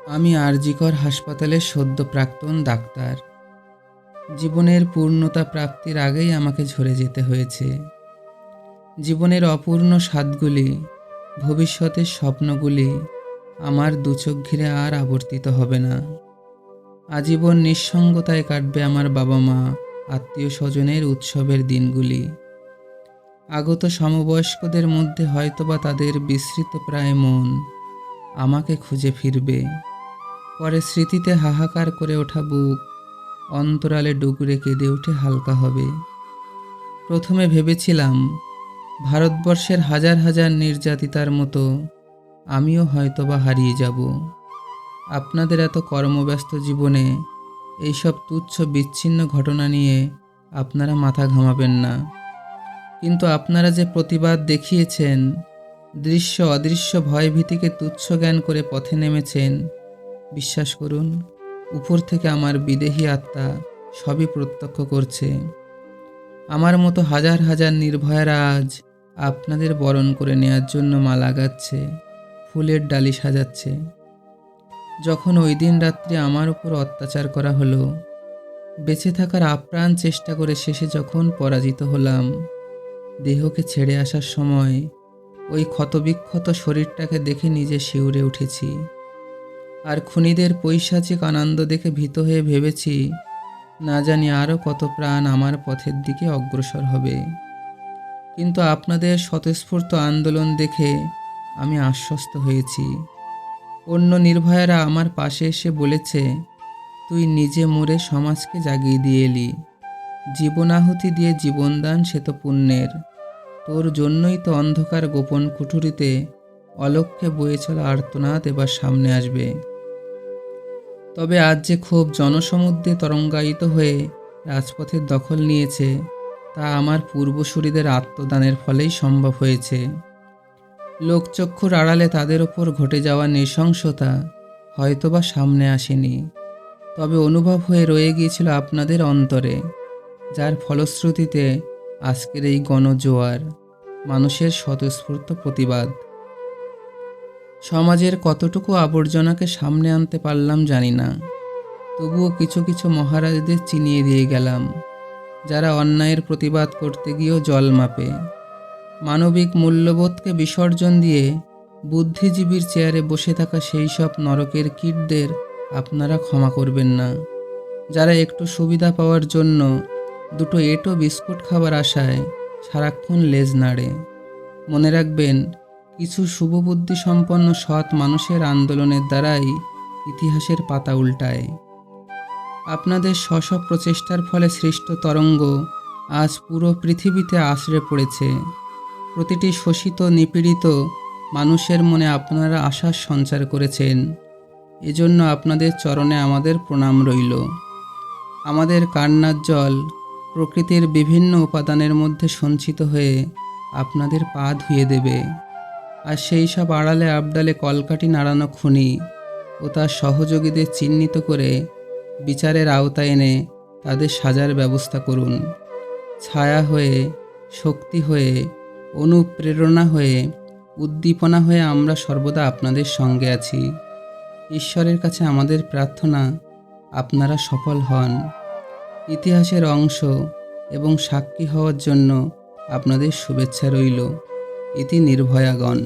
আমি আরজিকর হাসপাতালের সদ্য প্রাক্তন ডাক্তার। জীবনের পূর্ণতা প্রাপ্তির আগেই আমাকে ঝরে যেতে হয়েছে। জীবনের অপূর্ণ স্বাদগুলি, ভবিষ্যতের স্বপ্নগুলি আমার দুচোখ ঘিরে আর আবর্তিত হবে না। আজীবন নিঃসঙ্গতায় কাটবে আমার বাবা মা, আত্মীয় স্বজনের উৎসবের দিনগুলি। আগত সমবয়স্কদের মধ্যে হয়তোবা তাদের বিস্মৃত প্রায় মন আমাকে খুঁজে ফিরবে। পরে স্মৃতিতে হাহাকার করে ওঠা বুক অন্তরালে ডুকরে কেঁদে উঠে হালকা হবে। প্রথমে ভেবেছিলাম ভারতবর্ষের হাজার হাজার নির্যাতিতার মতো আমিও হয়তোবা হারিয়ে যাব। আপনাদের এত কর্মব্যস্ত জীবনে এইসব তুচ্ছ বিচ্ছিন্ন ঘটনা নিয়ে আপনারা মাথা ঘামাবেন না। কিন্তু আপনারা যে প্রতিবাদ দেখিয়েছেন, দৃশ্য অদৃশ্য ভয়ভীতিকে তুচ্ছ জ্ঞান করে পথে নেমেছেন, বিশ্বাস করুন, উপর থেকে আমার বিদেহী আত্মা সবই প্রত্যক্ষ করছে। আমার মতো হাজার হাজার নির্ভয়ারা আজ আপনাদের বরণ করে নেয়ার জন্য মালা গাচ্ছে, ফুলের ডালি সাজাচ্ছে। যখন ওই দিন রাত্রে আমার উপর অত্যাচার করা হলো, বেঁচে থাকার আপ্রাণ চেষ্টা করে শেষে যখন পরাজিত হলাম, দেহকে ছেড়ে আসার সময় ওই ক্ষতবিক্ষত শরীরটাকে দেখে নিজে শিউরে উঠেছি। আর খুনিদের পৈশাচিক আনন্দ দেখে ভীত হয়ে ভেবেছি, না জানি আরও কত প্রাণ আমার পথের দিকে অগ্রসর হবে। কিন্তু আপনাদের স্বতঃস্ফূর্ত আন্দোলন দেখে আমি আশ্বস্ত হয়েছি। অন্য নির্ভয়ারা আমার পাশে এসে বলেছে, তুই নিজে মরে সমাজকে জাগিয়ে দিয়ে এলি। জীবনাহুতি দিয়ে জীবনদান সে তো পুণ্যের। তোর জন্যই তো অন্ধকার গোপন কুঠুরিতে অলক্ষ্যে বয়ে চলা আর্তনাদ এবার সামনে আসবে। তবে আজ যে ক্ষোভ জনসমুদ্রে তরঙ্গায়িত হয়ে রাজপথের দখল নিয়েছে, তা আমার পূর্বসূরিদের আত্মদানের ফলেই সম্ভব হয়েছে। লোকচক্ষুর আড়ালে তাদের ওপর ঘটে যাওয়া নৃশংসতা হয়তোবা সামনে আসেনি, তবে অনুভব হয়ে রয়ে গিয়েছিল আপনাদের অন্তরে, যার ফলশ্রুতিতে আজকের এই গণজোয়ার, মানুষের স্বতঃস্ফূর্ত প্রতিবাদ। সমাজের কতটুকু আবর্জনাকে সামনে আনতে পারলাম জানি না, তবুও কিছু কিছু মহারাজদের চিনিয়ে দিয়ে গেলাম, যারা অন্যায়ের প্রতিবাদ করতে গিয়েও জল মাপে। মানবিক মূল্যবোধকে বিসর্জন দিয়ে বুদ্ধিজীবীর চেয়ারে বসে থাকা সেই সব নরকের কীটদের আপনারা ক্ষমা করবেন না, যারা একটু সুবিধা পাওয়ার জন্য দুটো এঁটো বিস্কুট খাবার আশায় সারাক্ষণ লেজ নাড়ে। মনে রাখবেন, কিছু শুভবুদ্ধি সম্পন্ন সৎ মানুষের আন্দোলনের দ্বারাই ইতিহাসের পাতা উল্টায়। আপনাদের স্ব প্রচেষ্টার ফলে সৃষ্ট তরঙ্গ আজ পুরো পৃথিবীতে আছড়ে পড়েছে। প্রতিটি শোষিত নিপীড়িত মানুষের মনে আপনারা আশার সঞ্চার করেছেন। এজন্য আপনাদের চরণে আমাদের প্রণাম রইল। আমাদের কান্নার জল প্রকৃতির বিভিন্ন উপাদানের মধ্যে সঞ্চিত হয়ে আপনাদের পা ধুয়ে দেবে। আর সেই সব আড়ালে আবডালে কলকাঠি নাড়ানো খুনি ও তার সহযোগীদের চিহ্নিত করে বিচারের আওতায় এনে তাদের সাজার ব্যবস্থা করুন। ছায়া হয়ে, শক্তি হয়ে, অনুপ্রেরণা হয়ে, উদ্দীপনা হয়ে আমরা সর্বদা আপনাদের সঙ্গে আছি। ঈশ্বরের কাছে আমাদের প্রার্থনা, আপনারা সফল হন। ইতিহাসের অংশ এবং সাক্ষী হওয়ার জন্য আপনাদের শুভেচ্ছা রইল। ইতি নির্ভয়াগণ।